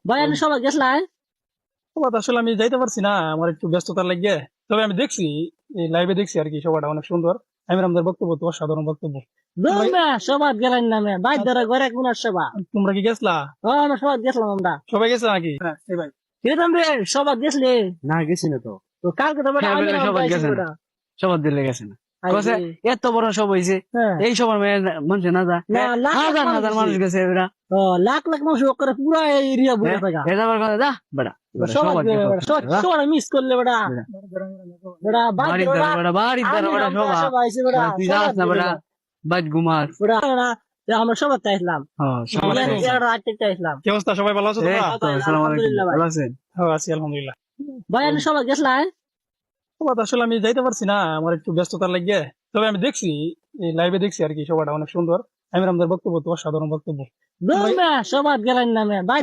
ভাই আমি সবাই গেছিলাম। সবাই আসলে আমি যাইতে পারছি না, আমার একটু ব্যস্ততার লাগে। তবে আমি দেখছি, এই লাইভে দেখছি আর কি, সবাইটা অনেক সুন্দর। আমির আমাদের বক্তব্য তো অসাধারণ বক্তব্য। তোমরা সবাই গেলেন নামে ভাই ধরে আচ্ছা, ঘরে কোন সেবা। তোমরা কি গেছলা? আমরা সবাই গেছিলাম আমরা। সবাই গেছে নাকি? হ্যাঁ এই ভাই। কিরকম রে সবাই গেছলি? না গেছি না তো। তো কালকে তো বেটা হ্যাঁ আমি বেলা নাম সবাই পাইছি গেছে না, বেটা। সবার দিলে গেছে না। কসে আইজি। এত বড় সব হয়েছে, হ্যাঁ। এই সবার মেয়ে মানুষ না যা না লাখ লাখ হাজার মানুষ হাজার মানুষ গেছে। গেছে এরা। ও লাখ লাখ মানুষ করে পুরা এরিয়া বুঝে থাকা। এটা আবার কথা যা বেড়া সবাই সবার সবাই মিস করলে বেটা। বেটা বাড়ির দ্বারা বেড়া বাড়ির দ্বারা বেড়া সবা তুই যাস না বেড়া বাজ ঘুমাস। আমরা সবাই চাইছিলাম। হ্যাঁ সবাই চাইছিলাম। কি অবস্থা, সবাই ভালো আছো তোমরা? আসসালামু আলাইকুম, আলহামদুলিল্লাহ ভাই। ভালো আছেন? হ্যাঁ আছি আলহামদুলিল্লাহ। ভাই আমি সবাই গেছিলাম। সবাই আসলে আমি যাইতে পারছি না, আমার একটু ব্যস্ততার লাগে। তবে আমি দেখছি, এই লাইভে দেখছি আর কি, সবাইটা অনেক সুন্দর। আমির আমাদের বক্তব্য তো অসাধারণ বক্তব্য। সবাই গেলেন নামে ভাই